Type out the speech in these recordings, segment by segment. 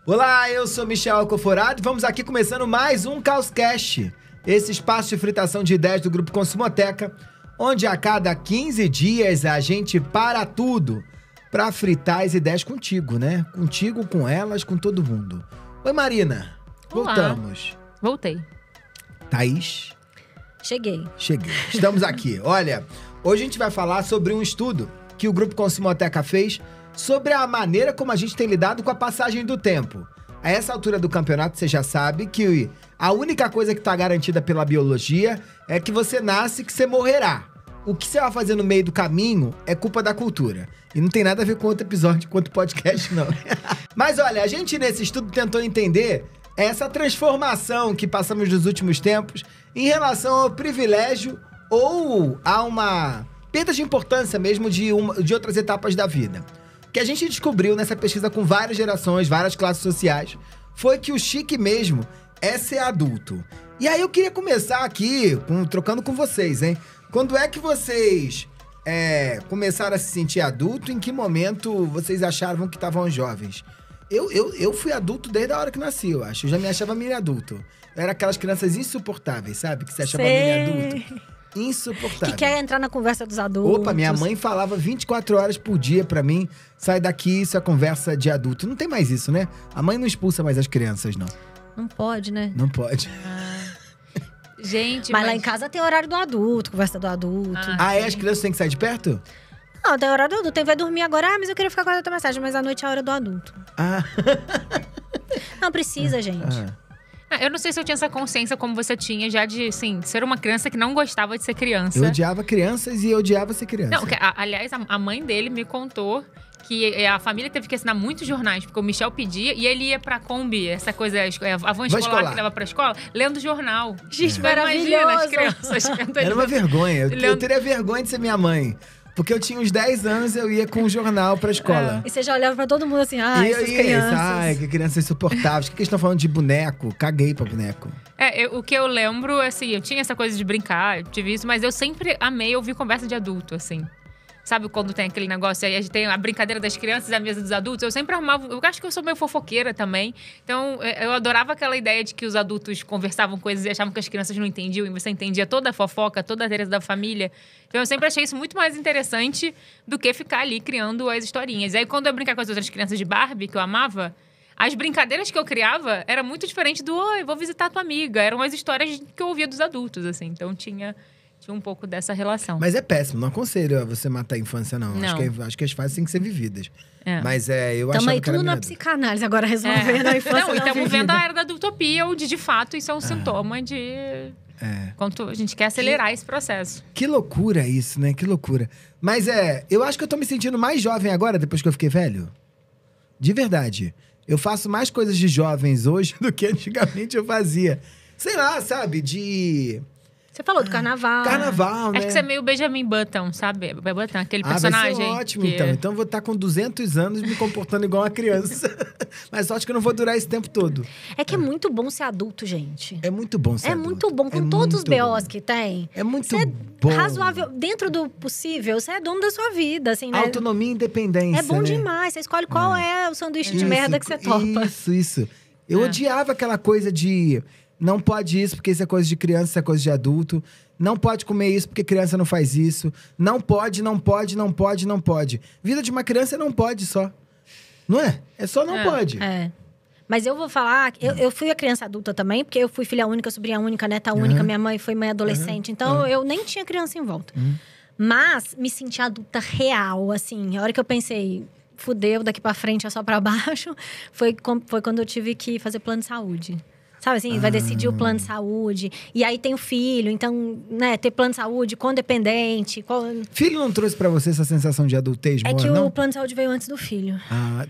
Olá, eu sou Michel Alcoforado e vamos aqui começando mais um Caoscast, esse espaço de fritação de ideias do Grupo Consumoteca, onde a cada 15 dias a gente para tudo pra fritar as ideias contigo, né? Contigo, com elas, com todo mundo. Oi, Marina. Olá. Voltamos. Voltei. Thaís. Cheguei. Estamos aqui. Olha, hoje a gente vai falar sobre um estudo que o Grupo Consumoteca fez sobre a maneira como a gente tem lidado com a passagem do tempo. A essa altura do campeonato, você já sabe que a única coisa que está garantida pela biologia é que você nasce e que você morrerá. O que você vai fazer no meio do caminho é culpa da cultura. E não tem nada a ver com outro episódio, com outro podcast, não. Mas olha, a gente nesse estudo tentou entender essa transformação que passamos nos últimos tempos em relação ao privilégio ou a uma perda de importância mesmo de outras etapas da vida. O que a gente descobriu nessa pesquisa com várias gerações, várias classes sociais, foi que o chique mesmo é ser adulto. E aí eu queria começar aqui, trocando com vocês, hein? Quando é que vocês começaram a se sentir adulto? Em que momento vocês achavam que estavam jovens? Eu fui adulto desde a hora que nasci, eu acho. Eu já me achava mini adulto. Eu era aquelas crianças insuportáveis, sabe? Que se achava mini adulto. Insuportável. Que quer entrar na conversa dos adultos. Opa, minha mãe falava 24 horas por dia pra mim. Sai daqui, isso é conversa de adulto. Não tem mais isso, né? A mãe não expulsa mais as crianças, não. Não pode, né? Não pode. Gente, Mas lá em casa tem horário do adulto, conversa do adulto. As crianças têm que sair de perto? Não, tem horário do adulto. Tem vai dormir agora, mas eu queria ficar acordado até mais tarde. Mas à noite é a hora do adulto. Não precisa, gente. Eu não sei se eu tinha essa consciência como você tinha, já de, assim, ser uma criança que não gostava de ser criança. Eu odiava crianças e eu odiava ser criança. Não, aliás, a mãe dele me contou que a família teve que assinar muitos jornais, porque o Michel pedia e ele ia pra Kombi, essa coisa, a van escolar que leva pra escola, lendo jornal. Gente, imagina as crianças. Era uma vergonha. Eu teria vergonha de ser minha mãe. Porque eu tinha uns 10 anos, eu ia com um jornal pra escola. E você já olhava pra todo mundo assim, essas crianças. Que crianças insuportáveis. O que eles estão falando de boneco? Caguei pra boneco. O que eu lembro, assim, eu tinha essa coisa de brincar, eu tive isso, mas eu sempre amei ouvir conversa de adulto, assim. Sabe quando tem aquele negócio aí, a gente tem a brincadeira das crianças e a mesa dos adultos? Eu sempre arrumava... Eu acho que eu sou meio fofoqueira também. Então, eu adorava aquela ideia de que os adultos conversavam coisas e achavam que as crianças não entendiam. E você entendia toda a fofoca, toda a treta da família. Então, eu sempre achei isso muito mais interessante do que ficar ali criando as historinhas. E aí, quando eu brincar com as outras crianças de Barbie, que eu amava... As brincadeiras que eu criava era muito diferente do... Oi, vou visitar tua amiga. Eram as histórias que eu ouvia dos adultos, assim. Então, tinha um pouco dessa relação. Mas é péssimo, não aconselho você matar a infância, não. Não. Acho que as fases têm que ser vividas. Mas eu achava Também que era tudo na psicanálise, agora resolvendo a infância Não, não estamos vendo vivida. a era da utopia, onde de fato isso é um sintoma de... Quanto a gente quer acelerar esse processo. Que loucura isso, né? Que loucura. Mas eu acho que eu tô me sentindo mais jovem agora, depois que eu fiquei velho. De verdade. Eu faço mais coisas de jovens hoje do que antigamente eu fazia. Sei lá, sabe? Você falou do carnaval. Carnaval, né? Acho que você é meio Benjamin Button, sabe? Button, aquele personagem. Vai ser ótimo, então. Então eu vou estar com 200 anos me comportando igual uma criança. Mas só acho que eu não vou durar esse tempo todo. É que é muito bom ser adulto, gente. É muito bom ser adulto. Muito bom, com todos os BOs que tem. É muito você bom. Razoável, dentro do possível, você é dono da sua vida, assim, né? Autonomia e independência, É bom né? demais, você escolhe qual é o sanduíche de merda que você topa. Isso. Eu odiava aquela coisa de... Não pode isso porque isso é coisa de criança, isso é coisa de adulto. Não pode comer isso porque criança não faz isso. Não pode. Vida de uma criança não pode só. Não é? É só não pode. Mas eu vou falar, eu fui a criança adulta também, porque eu fui filha única, sobrinha única, neta única, minha mãe foi mãe adolescente. Então, eu nem tinha criança em volta. Mas me senti adulta real, assim. A hora que eu pensei, fudeu, daqui pra frente é só pra baixo, foi quando eu tive que fazer plano de saúde. Sabe assim, vai decidir o plano de saúde. E aí tem o filho, então, né, ter plano de saúde com dependente. Filho não trouxe pra você essa sensação de adultez, É que não? o plano de saúde veio antes do filho. Tá.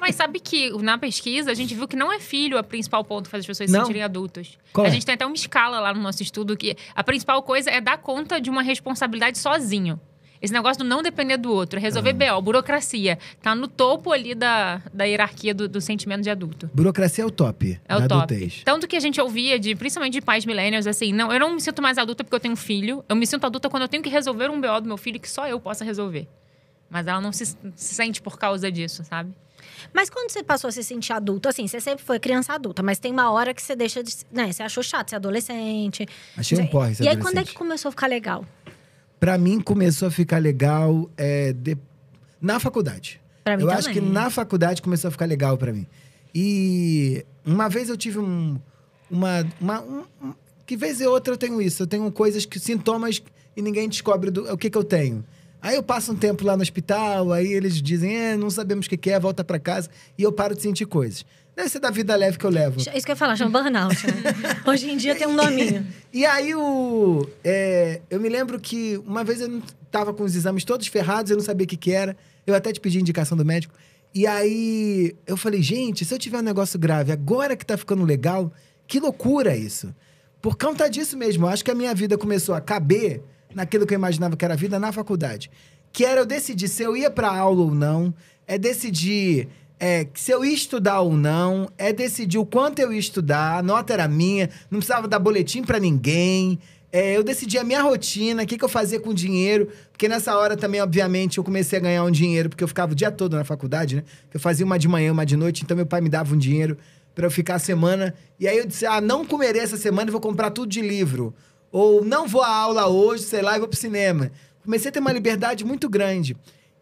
Mas sabe que na pesquisa a gente viu que não é filho o principal ponto que faz as pessoas se sentirem adultos. Qual A gente tem até uma escala lá no nosso estudo que a principal coisa é dar conta de uma responsabilidade sozinho. Esse negócio do não depender do outro, resolver BO, burocracia. Tá no topo ali da hierarquia do sentimento de adulto. Burocracia é o top. É o top. Adultez. Tanto que a gente ouvia, principalmente de pais millennials, assim, não, eu não me sinto mais adulta porque eu tenho um filho. Eu me sinto adulta quando eu tenho que resolver um BO do meu filho que só eu possa resolver. Mas ela não se sente por causa disso, sabe? Mas quando você passou a se sentir adulto, assim, você sempre foi criança adulta, mas tem uma hora que você deixa de… Né, você achou chato ser adolescente. Achei um porre ser E aí, adolescente. quando é que começou a ficar legal? Pra mim, começou a ficar legal na faculdade. Pra mim eu também. acho que na faculdade começou a ficar legal pra mim. E uma vez eu tive que vez ou outra eu tenho isso. Eu tenho sintomas e ninguém descobre o que eu tenho. Aí eu passo um tempo lá no hospital, aí eles dizem, não sabemos o que é, volta pra casa. E eu paro de sentir coisas. Deve ser da vida leve que eu levo. Isso que eu ia falar, chama burnout. Né? Hoje em dia tem um nominho. E aí, eu me lembro que uma vez eu tava com os exames todos ferrados, eu não sabia o que era. Eu até te pedi indicação do médico. E aí, eu falei, gente, se eu tiver um negócio grave, agora que tá ficando legal, que loucura isso. Por conta disso mesmo, eu acho que a minha vida começou a caber naquilo que eu imaginava que era a vida na faculdade. Que era eu decidir se eu ia pra aula ou não, decidir se eu ia estudar ou não, decidir o quanto eu ia estudar, a nota era minha, não precisava dar boletim pra ninguém. Eu decidi a minha rotina, o que eu fazia com o dinheiro. Porque nessa hora também, obviamente, eu comecei a ganhar um dinheiro, porque eu ficava o dia todo na faculdade, né? Eu fazia uma de manhã, uma de noite, então meu pai me dava um dinheiro pra eu ficar a semana. E aí eu disse, não comerei essa semana e vou comprar tudo de livro. Ou não vou à aula hoje, sei lá, e vou pro cinema. Comecei a ter uma liberdade muito grande.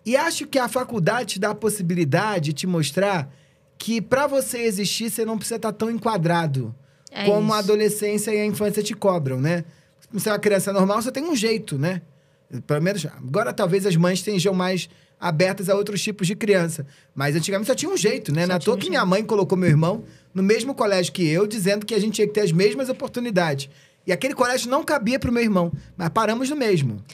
E acho que a faculdade te dá a possibilidade de te mostrar que pra você existir, você não precisa estar tão enquadrado como a adolescência e a infância te cobram, né? Você é uma criança normal, você tem um jeito, né? Pelo menos, agora talvez as mães estejam mais abertas a outros tipos de criança. Mas antigamente só tinha um jeito, né? Na toa que minha mãe colocou meu irmão no mesmo colégio que eu, dizendo que a gente tinha que ter as mesmas oportunidades. E aquele colégio não cabia pro meu irmão, mas paramos no mesmo.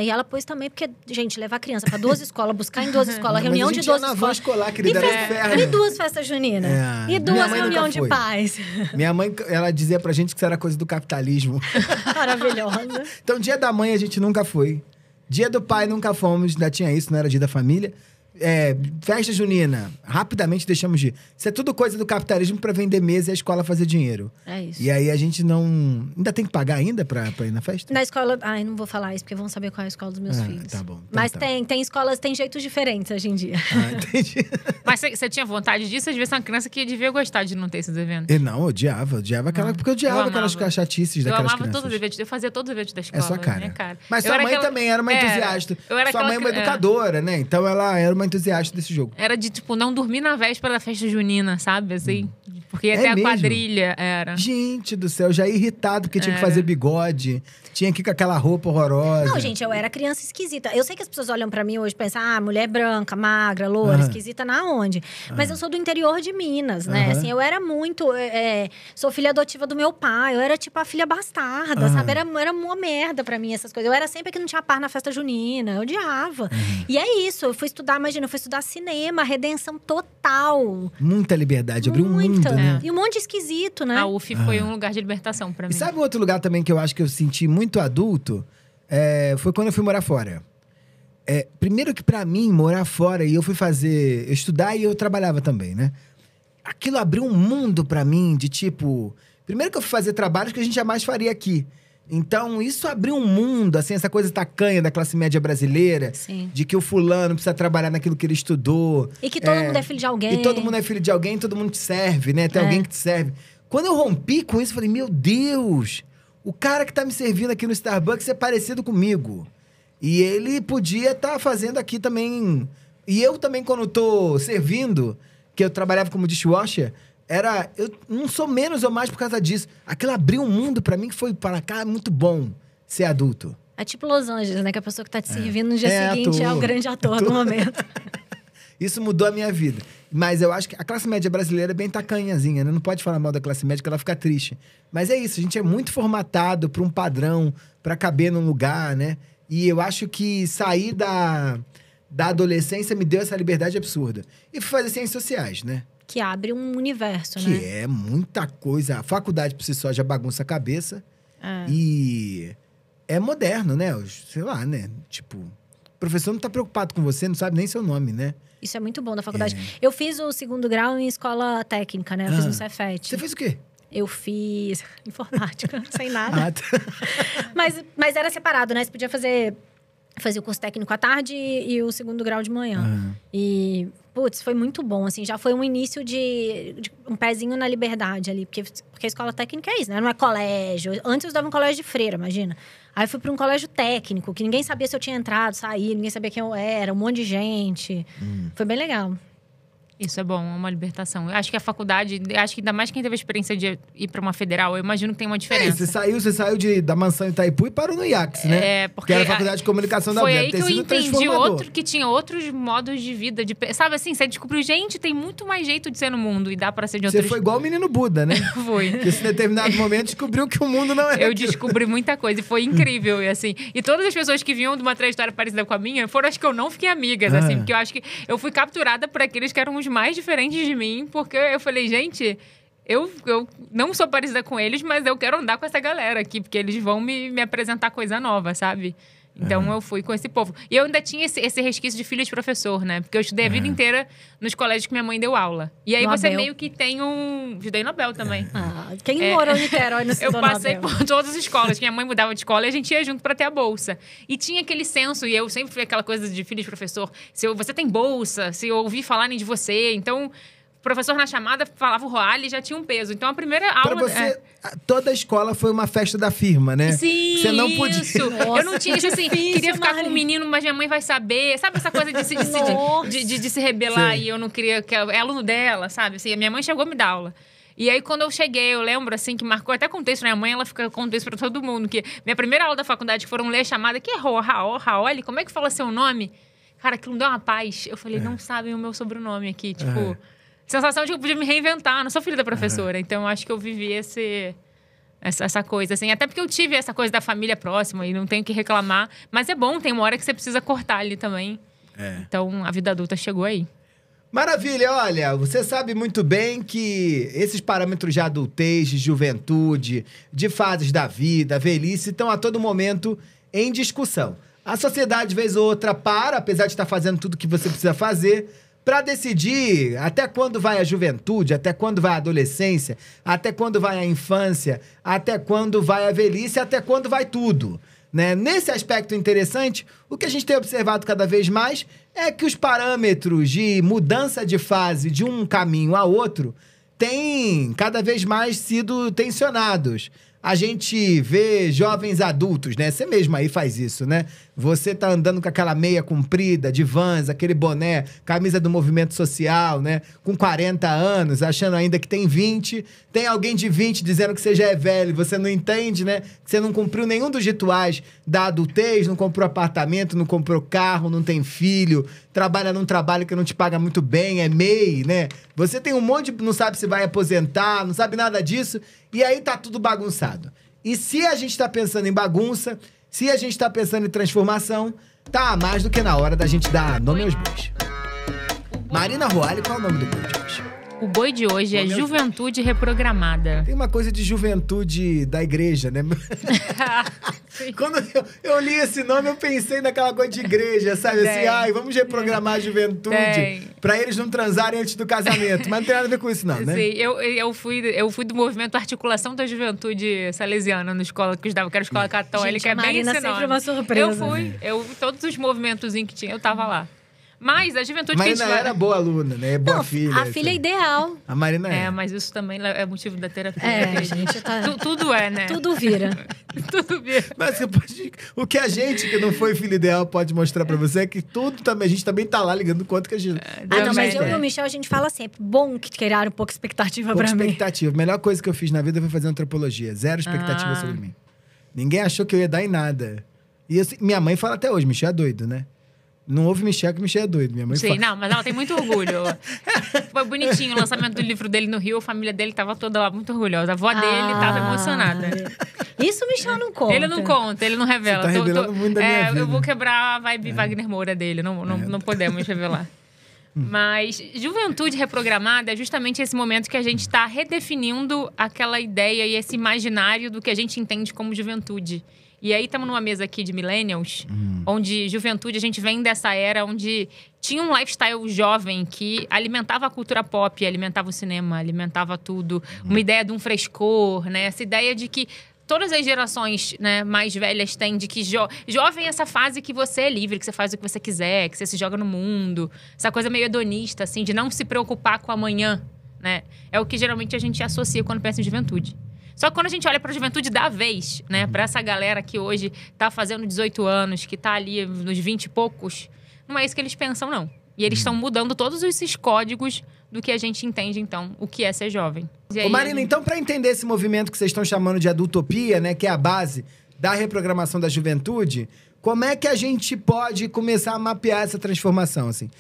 E ela pôs também, porque, gente, levar a criança pra 2 escolas, buscar em 2 escolas, reunião de 12 escolas. Van escolar, querida, era inferno. E 2 festas juninas. E 2 reuniões de paz. Minha mãe, ela dizia pra gente que isso era coisa do capitalismo. Maravilhosa. Então, dia da mãe a gente nunca foi. Dia do pai nunca fomos, ainda tinha isso, não era dia da família. Festa junina, rapidamente deixamos de ir. Isso é tudo coisa do capitalismo pra vender mesa e a escola fazer dinheiro. É isso. E aí a gente não… Ainda tem que pagar ainda pra ir na festa? Na escola… não vou falar isso, porque vão saber qual é a escola dos meus filhos. Tá bom. Então mas tem escolas, tem jeitos diferentes hoje em dia. Entendi. Mas você tinha vontade disso? Você devia ser uma criança que devia gostar de não ter esses eventos. Não, eu odiava aquela… Porque eu odiava aquelas chatices daquelas crianças. Todos os eventos, eu fazia todos os eventos da escola. É sua cara. Minha cara. Mas sua mãe também era uma entusiasta. Sua mãe é uma educadora, né? Então ela era uma entusiasta desse jogo. Era de, não dormir na véspera da festa junina, sabe? Assim. Porque ia ter a quadrilha, era. Gente do céu, já irritado porque tinha que fazer bigode. Tinha que ir com aquela roupa horrorosa. Não, gente, eu era criança esquisita. Eu sei que as pessoas olham pra mim hoje e pensam, mulher branca, magra, loura, esquisita na onde? Mas eu sou do interior de Minas, né? Assim, eu era muito… sou filha adotiva do meu pai. Eu era tipo a filha bastarda, sabe? Era uma merda pra mim essas coisas. Eu era sempre que não tinha par na festa junina. Eu odiava. E é isso. Eu fui estudar, imagina, eu fui estudar cinema, redenção total. Muita liberdade, abriu um mundo, né? E um monte de esquisito, né? A UF foi um lugar de libertação pra mim. E sabe outro lugar também que eu acho que eu senti muito adulto? Foi quando eu fui morar fora. Primeiro que pra mim, morar fora, e eu fui estudar e eu trabalhava também, né? Aquilo abriu um mundo pra mim de tipo… Primeiro que eu fui fazer trabalhos que a gente jamais faria aqui. Então, isso abriu um mundo, assim, essa coisa tacanha da classe média brasileira. Sim. De que o fulano precisa trabalhar naquilo que ele estudou. E que todo mundo é filho de alguém. E todo mundo é filho de alguém, todo mundo te serve, né? Tem alguém que te serve. Quando eu rompi com isso, eu falei, meu Deus… O cara que tá me servindo aqui no Starbucks é parecido comigo. E ele podia estar fazendo aqui também… E eu também, quando tô servindo, que eu trabalhava como dishwasher… Eu não sou menos ou mais por causa disso. Aquilo abriu um mundo pra mim que foi para cá muito bom ser adulto. É tipo Los Angeles, né? Que a pessoa que tá te servindo no dia seguinte é o grande ator do momento. Isso mudou a minha vida. Mas eu acho que a classe média brasileira é bem tacanhazinha, né? Não pode falar mal da classe média que ela fica triste. Mas é isso, a gente é muito formatado pra um padrão, pra caber num lugar, né? E eu acho que sair da adolescência me deu essa liberdade absurda. E fui fazer ciências sociais, né? Que abre um universo, né? Que é muita coisa. A faculdade por si só já bagunça a cabeça. E é moderno, né? Sei lá, né? Tipo, o professor não tá preocupado com você, não sabe nem seu nome, né? Isso é muito bom na faculdade. Eu fiz o 2º grau em escola técnica, né? Eu fiz no Cefet. Você fez o quê? Eu fiz informática, sem nada. Mas era separado, né? Você podia fazer… Fazia o curso técnico à tarde e o segundo grau de manhã. E, putz, foi muito bom, assim. Já foi um início de um pezinho na liberdade ali. Porque a escola técnica é isso, né? Não é colégio. Antes eu estudava em colégio de freira, imagina. Aí eu fui para um colégio técnico, que ninguém sabia se eu tinha entrado, saído. Ninguém sabia quem eu era, um monte de gente. Foi bem legal. Isso é bom, é uma libertação. Eu acho que a faculdade, acho que ainda mais quem teve a experiência de ir pra uma federal, eu imagino que tem uma diferença. Você saiu da mansão Itaipu e parou no IACS, né? Porque que era a faculdade de comunicação da UFRJ. Foi aí que eu entendi que tinha outros modos de vida. Sabe assim, você descobriu, gente, tem muito mais jeito de ser no mundo e dá pra ser de outros... Você foi igual o menino Buda, né? Foi. Porque em determinado momento descobriu que o mundo não era Eu descobri muita coisa e foi incrível, e assim. E todas as pessoas que vinham de uma trajetória parecida com a minha foram as que eu não fiquei amigas, assim. Porque eu acho que eu fui capturada por aqueles que eram os mais diferentes de mim, porque eu falei, gente, eu não sou parecida com eles, mas eu quero andar com essa galera aqui, porque eles vão me apresentar coisa nova, sabe? Então eu fui com esse povo. E eu ainda tinha esse resquício de filho de professor, né? Porque eu estudei a vida inteira nos colégios que minha mãe deu aula. E aí você meio que tem estudei no Abel também. Quem morou em Niterói no Eu passei por todas as escolas. Minha mãe mudava de escola e a gente ia junto pra ter a bolsa. E tinha aquele senso, e eu sempre fui aquela coisa de filho de professor. Você tem bolsa, se eu ouvi falarem de você. Então, o professor na chamada falava o Roali e já tinha um peso. Então, a primeira aula... Pra você, toda a escola foi uma festa da firma, né? Sim, você não podia... isso. Eu não tinha isso assim, queria ficar com um menino, mas minha mãe vai saber. Sabe essa coisa de se rebelar? Sim. E eu não queria... que é aluno dela, sabe? Assim, a minha mãe chegou a me dar aula. E aí, quando eu cheguei, eu lembro, assim, que marcou até contexto. Minha mãe, ela fica contexto pra todo mundo. Que minha primeira aula da faculdade, que foram ler a chamada, que é Raoli, como é que fala seu nome? Cara, aquilo me deu uma paz. Eu falei, não sabem o meu sobrenome aqui. Tipo... sensação de que eu podia me reinventar. Eu não sou filha da professora. Então, eu acho que eu vivi essa coisa, assim. Até porque eu tive essa coisa da família próxima e não tenho que reclamar. Mas é bom, tem uma hora que você precisa cortar ali também. Então, a vida adulta chegou aí. Maravilha, olha, você sabe muito bem que esses parâmetros de adultez, de juventude, de fases da vida, velhice, estão a todo momento em discussão. A sociedade, vez ou outra, apesar de estar fazendo tudo que você precisa fazer, para decidir até quando vai a juventude, até quando vai a adolescência, até quando vai a infância, até quando vai a velhice, até quando vai tudo. Né? Nesse aspecto interessante, o que a gente tem observado cada vez mais é que os parâmetros de mudança de fase de um caminho a outro têm cada vez mais sido tensionados. A gente vê jovens adultos, né? Você mesmo aí faz isso, né? Você tá andando com aquela meia comprida de Vans, aquele boné, camisa do movimento social, né? Com 40 anos, achando ainda que tem 20. Tem alguém de 20 dizendo que você já é velho. Você não entende, né? Que você não cumpriu nenhum dos rituais da adultez, não comprou apartamento, não comprou carro, não tem filho, trabalha num trabalho que não te paga muito bem, é MEI, né? Você tem um monte de... não sabe se vai aposentar, não sabe nada disso, e aí tá tudo bagunçado. E se a gente tá pensando em bagunça, se a gente tá pensando em transformação, tá mais do que na hora da gente dar nome aos bois. Marina Roali, qual é o nome do boi de hoje? O boi de hoje é Juventude Reprogramada. Tem uma coisa de juventude da igreja, né? Quando eu li esse nome, eu pensei naquela coisa de igreja, sabe? Assim, vamos reprogramar a juventude pra eles não transarem antes do casamento. Mas não tem nada a ver com isso, não, né? Sim, eu fui do movimento Articulação da Juventude Salesiana na escola que eu estudava, que era a escola católica. Gente, a Marina bem sempre uma surpresa. Todos os movimentos que tinha, eu tava lá. Mas a juventude Marina que a gente era boa aluna, né? Boa filha. A filha é ideal. A Marina é. Mas isso também é motivo da terapia. A gente tá... Tudo é, né? Tudo vira. Tudo vira. Mas o que a gente, que não foi filho ideal, pode mostrar pra você é que tudo também, a gente também tá lá ligando quanto que a gente... não, mas eu e o Michel, a gente fala sempre, bom que criaram um pouco expectativa pra mim. Expectativa. A melhor coisa que eu fiz na vida foi fazer antropologia. Zero expectativa sobre mim. Ninguém achou que eu ia dar em nada. E minha mãe fala até hoje, Michel é doido, né? Não houve Michel, que Michel é doido. Minha mãe Sim, não, mas ela tem muito orgulho. Foi bonitinho o lançamento do livro dele no Rio. A família dele tava toda lá muito orgulhosa. A avó dele tava emocionada. Isso o Michel não conta. Ele não conta, ele não revela. Você tá revelando muito da minha vida. Eu vou quebrar a vibe Wagner Moura dele. Não podemos revelar. Mas juventude reprogramada é justamente esse momento que a gente está redefinindo aquela ideia e esse imaginário do que a gente entende como juventude. E aí estamos numa mesa aqui de millennials, onde juventude, a gente vem dessa era onde tinha um lifestyle jovem que alimentava a cultura pop, alimentava o cinema, alimentava tudo. Uma ideia de um frescor, né? Essa ideia de que todas as gerações, né, mais velhas têm de que jovem é essa fase que você é livre, que você faz o que você quiser, que você se joga no mundo. Essa coisa meio hedonista, assim, de não se preocupar com amanhã, né? É o que geralmente a gente associa quando pensa em juventude. Só que quando a gente olha para a juventude da vez, né, para essa galera que hoje tá fazendo 18 anos, que tá ali nos 20 e poucos, não é isso que eles pensam, não. E eles estão mudando todos esses códigos do que a gente entende, então, o que é ser jovem. Ô, Marina, então, para entender esse movimento que vocês estão chamando de adultopia, né, que é a base da reprogramação da juventude, como é que a gente pode começar a mapear essa transformação, assim?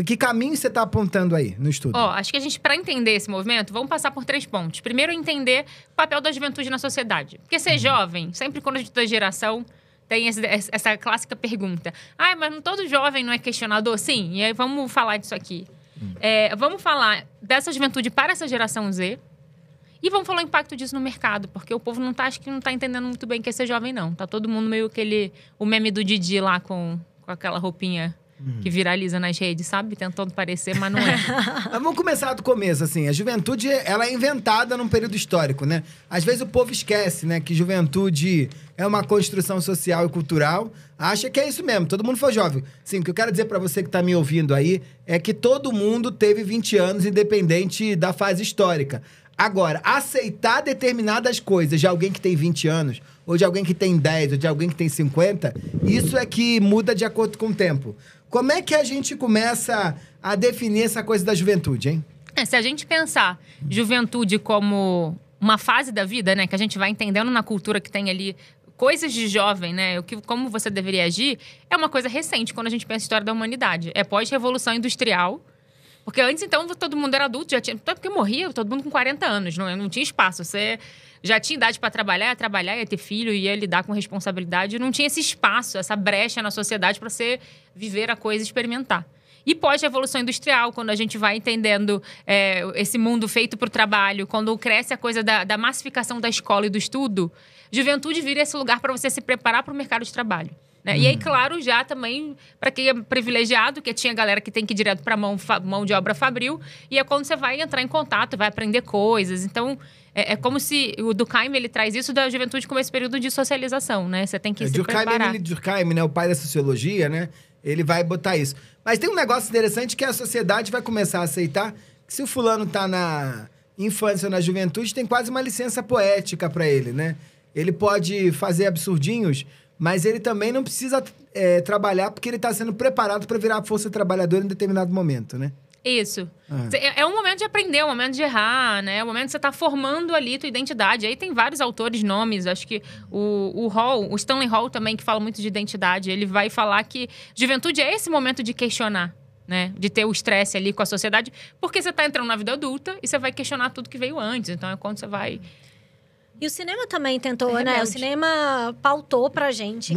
Que caminho você está apontando aí no estudo? Acho que a gente, para entender esse movimento, vamos passar por 3 pontos. Primeiro, entender o papel da juventude na sociedade. Porque ser jovem, sempre quando a gente da geração, tem essa clássica pergunta. Mas todo jovem não é questionador? Sim, e aí vamos falar disso aqui. Vamos falar dessa juventude para essa geração Z. E vamos falar o impacto disso no mercado. Porque o povo acho que não tá entendendo muito bem o que é ser jovem, não. Tá todo mundo meio o meme do Didi lá com aquela roupinha que viraliza nas redes, sabe? Tentando parecer, mas não é. Mas vamos começar do começo, assim. A juventude, ela é inventada num período histórico, né? Às vezes o povo esquece, né? Que juventude é uma construção social e cultural. Acha que é isso mesmo, todo mundo foi jovem. Sim, o que eu quero dizer pra você que tá me ouvindo aí é que todo mundo teve 20 anos, independente da fase histórica. Agora, aceitar determinadas coisas de alguém que tem 20 anos, ou de alguém que tem 10, ou de alguém que tem 50, isso é que muda de acordo com o tempo. Como é que a gente começa a definir essa coisa da juventude, hein? Se a gente pensar juventude como uma fase da vida, né? Que a gente vai entendendo na cultura que tem ali coisas de jovem, né? Como você deveria agir, é uma coisa recente quando a gente pensa em história da humanidade. É pós-revolução industrial. Porque antes, então, todo mundo era adulto, porque morria todo mundo com 40 anos, não tinha espaço. Você já tinha idade para trabalhar, ia ter filho, ia lidar com responsabilidade. Não tinha esse espaço, essa brecha na sociedade para você viver a coisa e experimentar. E pós-revolução industrial, quando a gente vai entendendo esse mundo feito para o trabalho, quando cresce a coisa da massificação da escola e do estudo, juventude vira esse lugar para você se preparar para o mercado de trabalho. Né? E aí, claro, já também, para quem é privilegiado, que tinha galera que tem que ir direto para mão de obra fabril, e é quando você vai entrar em contato, vai aprender coisas. Então, é como se o Durkheim, ele traz isso da juventude como esse período de socialização, né? Você tem que se preparar. Durkheim, né? O pai da sociologia, né? Ele vai botar isso. Mas tem um negócio interessante que a sociedade vai começar a aceitar que se o fulano tá na infância ou na juventude, tem quase uma licença poética para ele, né? Ele pode fazer absurdinhos, mas ele também não precisa trabalhar porque ele está sendo preparado para virar força trabalhadora em determinado momento, né? Isso. É um momento de aprender, é um momento de errar, né? É um momento que você está formando ali tua identidade. Aí tem vários autores, nomes. Acho que o Stanley Hall também, que fala muito de identidade, ele vai falar que juventude é esse momento de questionar, né? De ter o estresse ali com a sociedade, porque você está entrando na vida adulta e você vai questionar tudo que veio antes. Então é quando você vai... E o cinema também tentou, né? O cinema pautou pra gente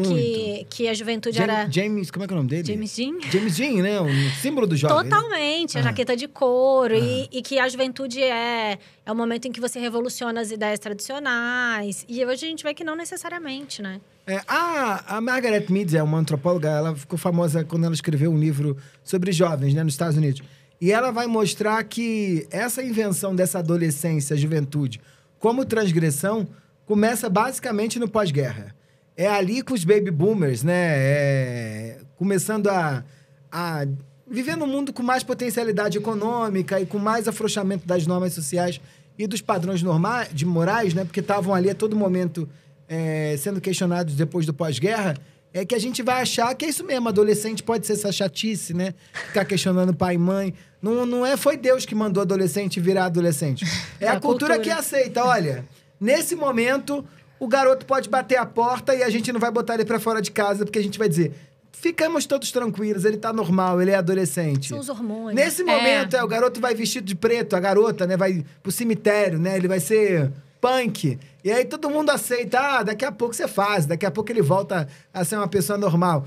que a juventude era... James, como é que é o nome dele? James Dean. James Dean, né? O símbolo do jovem. Totalmente. A jaqueta de couro. E que a juventude é o momento em que você revoluciona as ideias tradicionais. E hoje a gente vê que não necessariamente, né? A Margaret Mead é uma antropóloga, ela ficou famosa quando ela escreveu um livro sobre jovens, né? Nos Estados Unidos. E ela vai mostrar que essa invenção dessa adolescência, juventude, como transgressão, começa basicamente no pós-guerra. É ali com os baby boomers, né? Começando a viver num mundo com mais potencialidade econômica e com mais afrouxamento das normas sociais e dos padrões morais, né? Porque estavam ali a todo momento sendo questionados depois do pós-guerra. É que a gente vai achar que é isso mesmo. Adolescente pode ser essa chatice, né? Ficar questionando pai e mãe. Foi Deus que mandou adolescente virar adolescente. É a cultura que aceita. Olha, nesse momento, o garoto pode bater a porta e a gente não vai botar ele pra fora de casa, porque a gente vai dizer, ficamos todos tranquilos, ele tá normal, ele é adolescente. São os hormônios. Nesse momento, o garoto vai vestido de preto, a garota, né? Vai pro cemitério, né? Ele vai ser punk. E aí todo mundo aceita, daqui a pouco você faz, daqui a pouco ele volta a ser uma pessoa normal.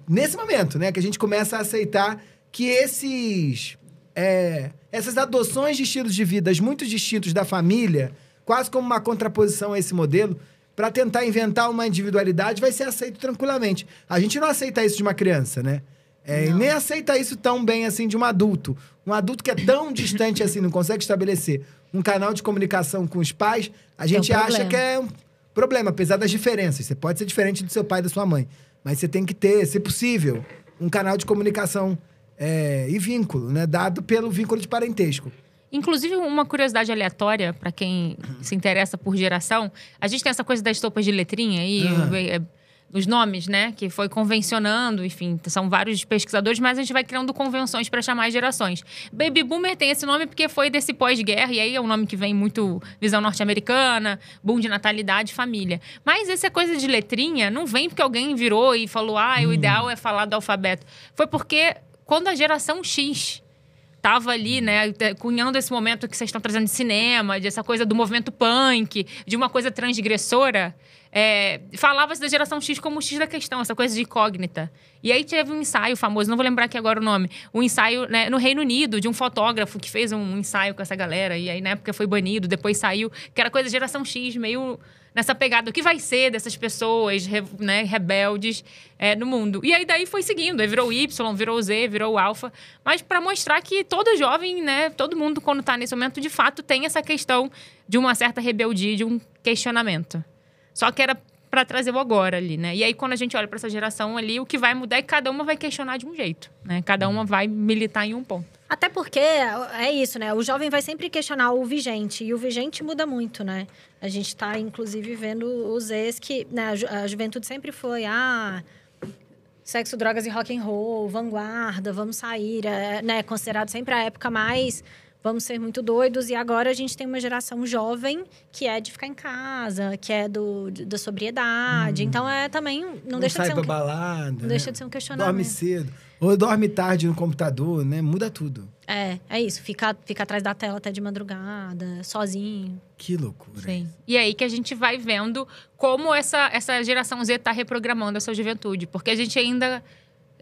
Nesse momento, né, que a gente começa a aceitar que essas adoções de estilos de vida muito distintos da família, quase como uma contraposição a esse modelo, para tentar inventar uma individualidade, vai ser aceito tranquilamente. A gente não aceita isso de uma criança, né? E nem aceita isso tão bem assim de um adulto. Um adulto que é tão distante assim, não consegue estabelecer um canal de comunicação com os pais, a gente acha que é problema, apesar das diferenças. Você pode ser diferente do seu pai e da sua mãe. Mas você tem que ter, se possível, um canal de comunicação e vínculo, né? Dado pelo vínculo de parentesco. Inclusive, uma curiosidade aleatória, para quem se interessa por geração. A gente tem essa coisa das sopas de letrinha aí, os nomes, né? Que foi convencionando, enfim, são vários pesquisadores, mas a gente vai criando convenções para chamar as gerações. Baby Boomer tem esse nome porque foi desse pós-guerra, e aí é um nome que vem muito visão norte-americana, boom de natalidade, família. Mas essa coisa de letrinha não vem porque alguém virou e falou, o ideal é falar do alfabeto. Foi porque quando a geração X tava ali, né, cunhando esse momento que vocês estão trazendo de cinema, dessa coisa do movimento punk, de uma coisa transgressora, falava-se da geração X como o X da questão, essa coisa de incógnita. E aí teve um ensaio famoso, não vou lembrar aqui agora o nome, um ensaio, né, no Reino Unido, de um fotógrafo que fez um ensaio com essa galera, e aí na época foi banido, depois saiu, que era coisa da geração X, meio nessa pegada, o que vai ser dessas pessoas, né, rebeldes no mundo. E aí daí foi seguindo, aí virou Y, virou Z, virou Alpha, mas para mostrar que todo jovem, né, todo mundo quando tá nesse momento, de fato tem essa questão de uma certa rebeldia, de um questionamento. Só que era para trazer o agora ali, né? E aí, quando a gente olha para essa geração ali, o que vai mudar é que cada uma vai questionar de um jeito, né? Cada uma vai militar em um ponto. Até porque é isso, né? O jovem vai sempre questionar o vigente. E o vigente muda muito, né? A gente tá, inclusive, vendo os ex que... Né, a juventude sempre foi... sexo, drogas e rock and roll, vanguarda, vamos sair. Né? Considerado sempre a época mais... Vamos ser muito doidos. E agora a gente tem uma geração jovem que é de ficar em casa, que é da sobriedade. Então, também... Não deixa de ser pra balada, não deixa de ser um questionamento. Dorme cedo. Ou dorme tarde no computador, né? Muda tudo. É isso. Fica atrás da tela até de madrugada, sozinho. Que loucura. Sim. E aí que a gente vai vendo como essa geração Z tá reprogramando a sua juventude. Porque a gente ainda...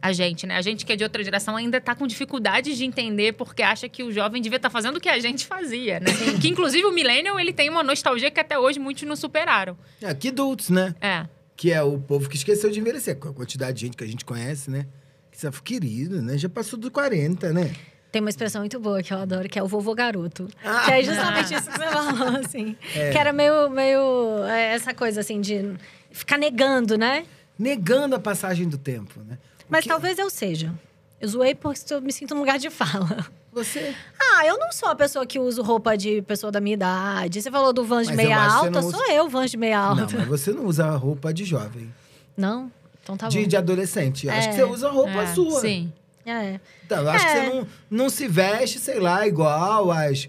A gente, né? A gente que é de outra geração ainda tá com dificuldades de entender porque acha que o jovem devia estar fazendo o que a gente fazia, né? Que, inclusive, o millennial, ele tem uma nostalgia que até hoje muitos não superaram. Que adultos, né? Que é o povo que esqueceu de envelhecer. Com a quantidade de gente que a gente conhece, né? Que você fala, querido, né? Já passou dos 40, né? Tem uma expressão muito boa que eu adoro, que é o vovô garoto. Que é justamente isso que você falou, assim. Que era meio essa coisa, assim, de ficar negando, né? Negando a passagem do tempo, né? Mas talvez eu seja. Eu zoei porque eu me sinto num lugar de fala. Você? Eu não sou a pessoa que usa roupa de pessoa da minha idade. Você falou do Vans de meia alta, sou eu, Vans de meia alta. Não, mas você não usa roupa de jovem. Não? Então tá bom. De adolescente. Acho que você usa roupa sua. Sim. Então, acho que você não se veste, sei lá, igual as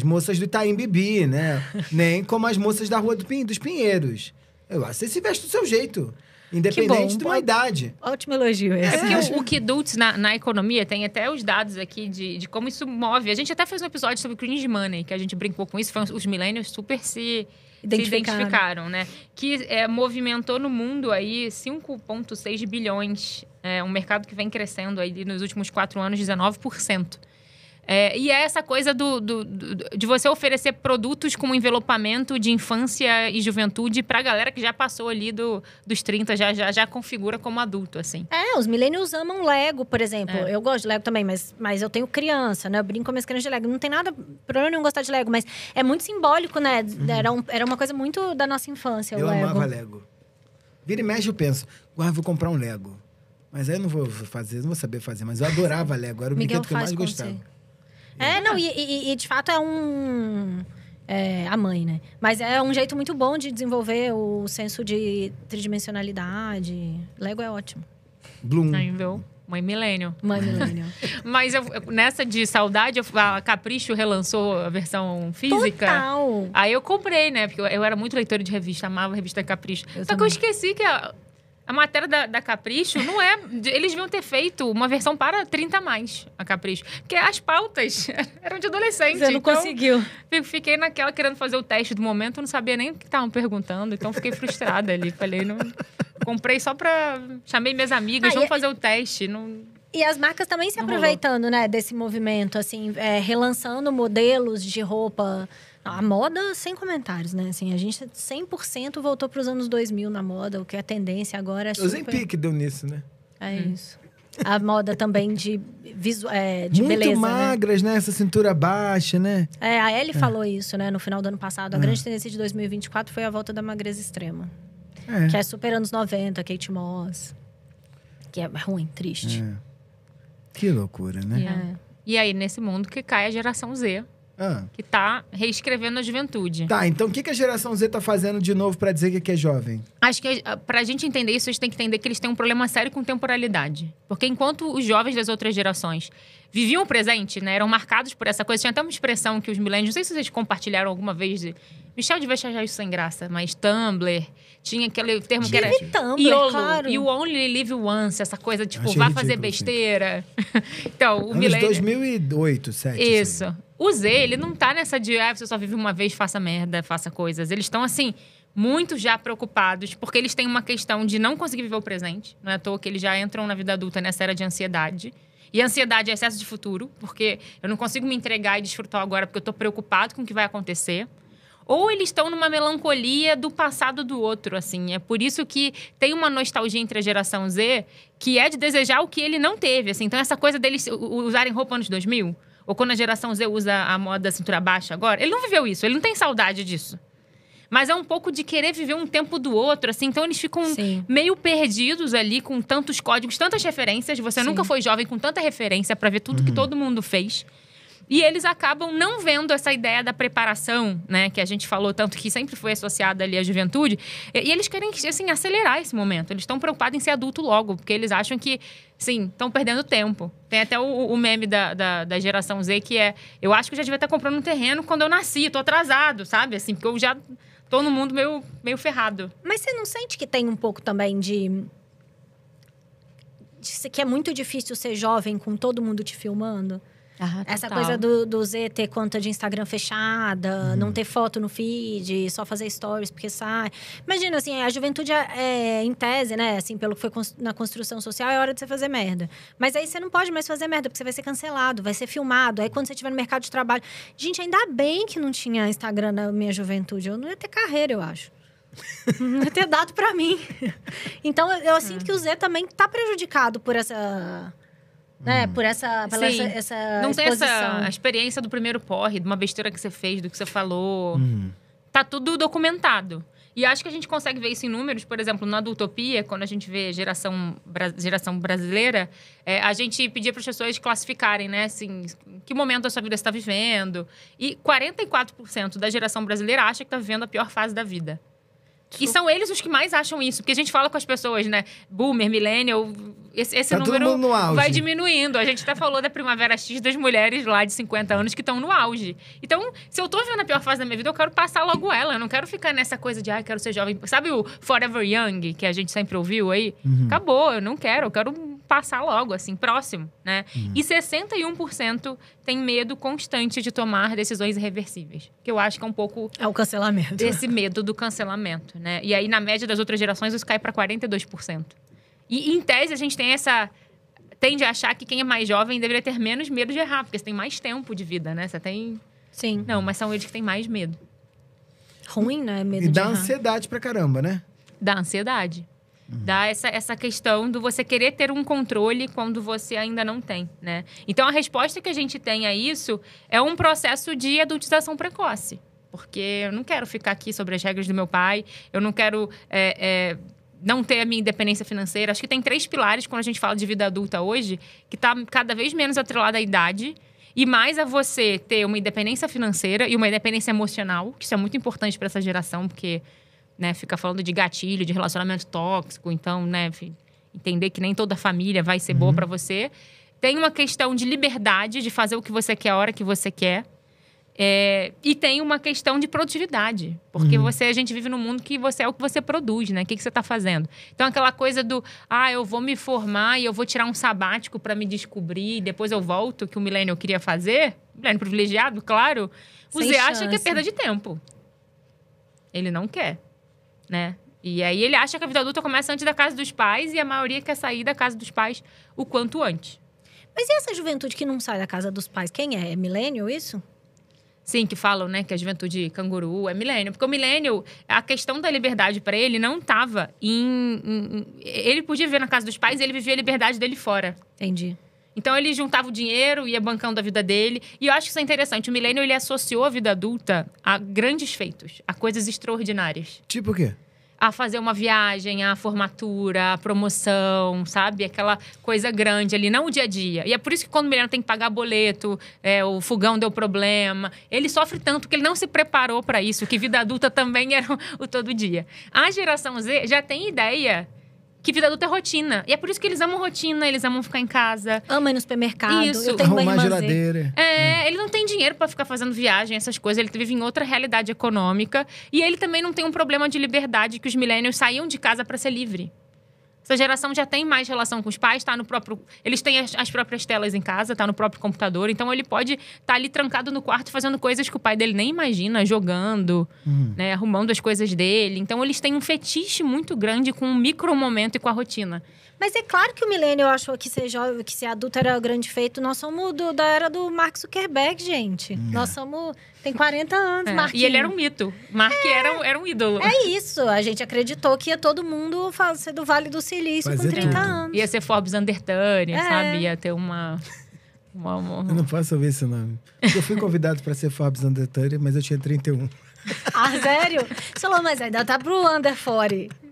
moças do Itaim Bibi, né? Nem como as moças da Rua dos Pinheiros. Eu acho que você se veste do seu jeito. Independente de uma idade. Ótimo elogio esse. Porque o Kidults na economia tem até os dados aqui de como isso move. A gente até fez um episódio sobre cringe money, que a gente brincou com isso. Os millennials super se identificaram, né? Que movimentou no mundo aí 5,6 bilhões. Um mercado que vem crescendo aí nos últimos 4 anos, 19%. E é essa coisa de você oferecer produtos com envelopamento de infância e juventude pra galera que já passou ali dos 30, já configura como adulto, assim. Os millennials amam Lego, por exemplo. Eu gosto de Lego também, mas eu tenho criança, né? Eu brinco com minhas crianças de Lego. Não tem nada problema nenhum gostar de Lego, mas é muito simbólico, né? Era uma coisa muito da nossa infância, o Lego. Eu amava Lego. Vira e mexe, eu penso, vou comprar um Lego. Mas aí eu não vou fazer, não vou saber fazer. Mas eu adorava Lego, era o brinquedo que eu mais gostava. E de fato a mãe, né? Mas é um jeito muito bom de desenvolver o senso de tridimensionalidade. Lego é ótimo. Bloom. Viu? Mãe millennial. Mãe millennial. Mas nessa de saudade, a Capricho relançou a versão física. Total! Aí eu comprei, né? Porque eu era muito leitora de revista, amava a revista Capricho. Só que eu esqueci que a matéria da Capricho não é... Eles deviam ter feito uma versão para 30+, a Capricho. Porque as pautas eram de adolescente. Você não conseguiu. Fiquei naquela querendo fazer o teste do momento. Não sabia nem o que estavam perguntando. Então, fiquei frustrada ali. Falei, não... Comprei só pra... Chamei minhas amigas, vamos fazer o teste. Não... E as marcas também se aproveitando, né, desse movimento. Assim, relançando modelos de roupa... A moda, sem comentários, né? Assim, a gente 100% voltou para os anos 2000 na moda. O que é tendência agora é super... O Zempic deu nisso, né? É isso. A moda também de Muito beleza, né? magras, né? Essa cintura baixa, né? A Ellie falou isso, né? No final do ano passado. A grande tendência de 2024 foi a volta da magreza extrema. Que é super anos 90, Kate Moss. Que é ruim, triste. Que loucura, né? E aí, nesse mundo que cai a geração Z, que tá reescrevendo a juventude. Tá, então o que a geração Z tá fazendo de novo pra dizer que é jovem? Acho que pra gente entender isso, a gente tem que entender que eles têm um problema sério com temporalidade. Porque enquanto os jovens das outras gerações viviam o presente, né? Eram marcados por essa coisa. Tinha até uma expressão que os millennials... Não sei se vocês compartilharam alguma vez de... Michel devia achar isso sem graça, mas Tumblr... Tinha aquele termo que era... Tumblr, YOLO, claro. You only live once. Essa coisa, tipo, Achei vá ridículo, fazer besteira. Então, o Anos millennial... 2008, 2007. Isso. Assim. O Z, ele não tá nessa de... você só vive uma vez, faça merda, faça coisas. Eles estão, assim... muito já preocupados, porque eles têm uma questão de não conseguir viver o presente. Não é à toa que eles já entram na vida adulta nessa era de ansiedade. E a ansiedade é excesso de futuro, porque eu não consigo me entregar e desfrutar agora, porque eu tô preocupado com o que vai acontecer. Ou eles estão numa melancolia do passado do outro, assim. É por isso que tem uma nostalgia entre a geração Z, que é de desejar o que ele não teve, assim. Então, essa coisa deles usarem roupa anos 2000, ou quando a geração Z usa a moda cintura baixa agora, ele não viveu isso, ele não tem saudade disso. Mas é um pouco de querer viver um tempo do outro, assim. Então, eles ficam meio perdidos ali, com tantos códigos, tantas referências. Você nunca foi jovem com tanta referência para ver tudo que todo mundo fez. E eles acabam não vendo essa ideia da preparação, né? Que a gente falou tanto que sempre foi associada ali à juventude. E eles querem, assim, acelerar esse momento. Eles estão preocupados em ser adulto logo. Porque eles acham que, sim, estão perdendo tempo. Tem até o meme da geração Z, que é... Eu acho que eu já devia estar comprando um terreno quando eu nasci. Tô atrasado, sabe? Assim, porque eu já... tô no mundo meio ferrado. Mas você não sente que tem um pouco também de que é muito difícil ser jovem com todo mundo te filmando? Essa coisa do Z ter conta de Instagram fechada, não ter foto no feed, só fazer stories porque sai. Imagina, assim, a juventude em tese, né? Assim, pelo que foi na construção social, é hora de você fazer merda. Mas aí você não pode mais fazer merda, porque você vai ser cancelado, vai ser filmado. Aí quando você estiver no mercado de trabalho... Gente, ainda bem que não tinha Instagram na minha juventude. Eu não ia ter carreira, eu acho. Não ia ter dado pra mim. Então, eu sinto que o Z também tá prejudicado por essa... né? Pela essa não exposição. tem essa experiência do primeiro porre, de uma besteira que você fez, do que você falou. Tá tudo documentado. E acho que a gente consegue ver isso em números. Por exemplo, na Adultopia, quando a gente vê geração brasileira, a gente pedia para as pessoas classificarem, né? Assim, que momento da sua vida você está vivendo. E 44% da geração brasileira acha que está vivendo a pior fase da vida. E são eles os que mais acham isso. Porque a gente fala com as pessoas, né? Boomer, millennial... Esse tá número no auge. vai diminuindo. A gente até falou da Primavera X das mulheres lá de 50 anos que estão no auge. Então, se eu tô vivendo a pior fase da minha vida, eu quero passar logo ela. Eu não quero ficar nessa coisa de, quero ser jovem. Sabe o Forever Young, que a gente sempre ouviu aí? Acabou, eu não quero. Eu quero passar logo, assim, próximo, né? E 61% tem medo constante de tomar decisões irreversíveis. Que eu acho que é um pouco... é o cancelamento. Esse medo do cancelamento, né? E aí, na média das outras gerações, isso cai para 42%. E, em tese, a gente tende a achar que quem é mais jovem deveria ter menos medo de errar, porque você tem mais tempo de vida, né? Você tem... Sim. Não, mas são eles que têm mais medo. Ruim, né? Medo e de dá errar. ansiedade pra caramba, né? Dá ansiedade. Dá essa questão do você querer ter um controle quando você ainda não tem, né? Então, a resposta que a gente tem a isso é um processo de adultização precoce. Porque eu não quero ficar aqui sobre as regras do meu pai, eu não quero... não ter a minha independência financeira. Acho que tem 3 pilares quando a gente fala de vida adulta hoje, que está cada vez menos atrelada à idade e mais a você ter uma independência financeira e uma independência emocional, que isso é muito importante para essa geração, porque, né, fica falando de gatilho, de relacionamento tóxico, então, né, entender que nem toda família vai ser boa para você. Tem uma questão de liberdade, de fazer o que você quer a hora que você quer. E tem uma questão de produtividade. Porque a gente vive num mundo que você é o que você produz, né? O que você está fazendo? Então, aquela coisa do... eu vou me formar e eu vou tirar um sabático para me descobrir e depois eu volto, que o millennial queria fazer. Millennial privilegiado, claro. O Zé acha que é perda de tempo. Ele não quer, né? E aí, ele acha que a vida adulta começa antes da casa dos pais e a maioria quer sair da casa dos pais o quanto antes. Mas e essa juventude que não sai da casa dos pais? Quem é? É millennial isso? Sim, que falam, né, que a juventude canguru é milênio. Porque o milênio, a questão da liberdade para ele não estava ele podia viver na casa dos pais e ele vivia a liberdade dele fora. Entendi. Então, ele juntava o dinheiro, ia bancando a vida dele. E eu acho que isso é interessante. O milênio, ele associou a vida adulta a grandes feitos, a coisas extraordinárias. Tipo o quê? A fazer uma viagem, a formatura, a promoção, sabe? Aquela coisa grande ali, não o dia a dia. E é por isso que quando o milênio tem que pagar boleto, o fogão deu problema, ele sofre tanto que ele não se preparou para isso, que vida adulta também era o todo dia. A geração Z já tem ideia que vida adulta é rotina. E é por isso que eles amam rotina, eles amam ficar em casa. Ama ir no supermercado. Isso. Eu tenho uma Arrumar irmã geladeira. Ele não tem dinheiro pra ficar fazendo viagem, essas coisas. Ele vive em outra realidade econômica. E ele também não tem um problema de liberdade, que os millennials saíam de casa pra ser livre. Essa geração já tem mais relação com os pais, tá no próprio... Eles têm as próprias telas em casa, tá no próprio computador. Então, ele pode estar ali trancado no quarto fazendo coisas que o pai dele nem imagina, jogando, né, arrumando as coisas dele. Então, eles têm um fetiche muito grande com o micromomento e com a rotina. Mas é claro que o milênio achou que ser jovem, que ser adulto era grande feito. Nós somos da era do Mark Zuckerberg, gente. Nós somos... Tem 40 anos, Mark. E ele era um mito. Mark era um ídolo. É isso. A gente acreditou que ia todo mundo ser do Vale do Silício Fazer com 30 tudo. anos. Ia ser Forbes Under 30, sabe? Ia ter uma... Eu não posso ouvir esse nome. Eu fui convidado para ser Forbes Under 30, mas eu tinha 31. Ah, sério? Você falou, mas ainda tá pro Under 40.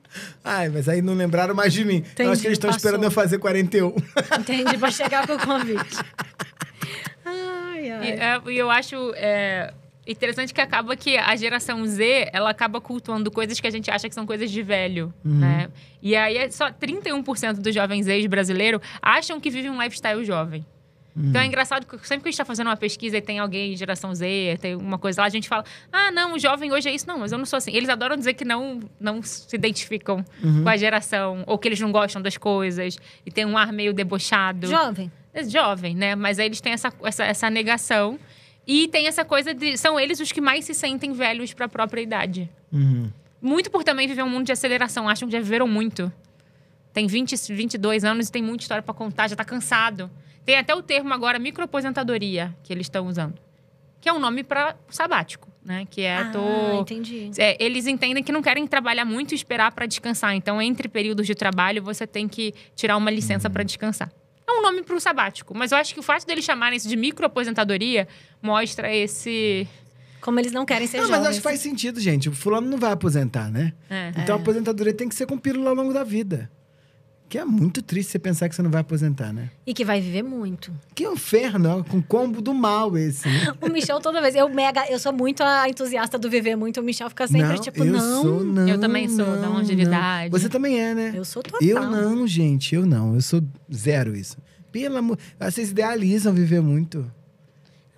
Ai, mas aí não lembraram mais de mim. Entendi, Eu acho que eles estão passou. esperando eu fazer 41. Entendi, pra chegar com o convite. Ai, ai. E eu acho interessante que acaba que a geração Z, ela acaba cultuando coisas que a gente acha que são coisas de velho, né? E aí, só 31% dos jovens Z brasileiros acham que vivem um lifestyle jovem. Então, é engraçado que sempre que a gente tá fazendo uma pesquisa e tem alguém de geração Z, tem uma coisa lá, a gente fala, não, o jovem hoje é isso. Não, mas eu não sou assim. Eles adoram dizer que não se identificam com a geração, ou que eles não gostam das coisas, e tem um ar meio debochado. Jovem, né? Mas aí eles têm essa negação. E tem essa coisa de... São eles os que mais se sentem velhos pra própria idade. Muito por também viver um mundo de aceleração. Acham que já viveram muito. Tem 22 anos e tem muita história pra contar, já tá cansado. Tem até o termo agora, microaposentadoria, que eles estão usando. Que é um nome para sabático, né? Que é... entendi. Eles entendem que não querem trabalhar muito e esperar para descansar. Então, entre períodos de trabalho, você tem que tirar uma licença para descansar. É um nome para o sabático. Mas eu acho que o fato deles chamarem isso de microaposentadoria mostra esse... Como eles não querem ser jovens. Mas acho que faz sentido, gente. O fulano não vai aposentar, né? Então, a aposentadoria tem que ser com pílula ao longo da vida. Que é muito triste você pensar que você não vai aposentar, né? E que vai viver muito. Que inferno, ó, com combo do mal esse, né? O Michel, toda vez... Eu sou muito a entusiasta do viver muito. O Michel fica sempre não. Eu também sou, da longevidade. Você também é, né? Eu sou total. Eu não, gente. Eu não. Eu sou zero isso. Pelo amor... Vocês idealizam viver muito.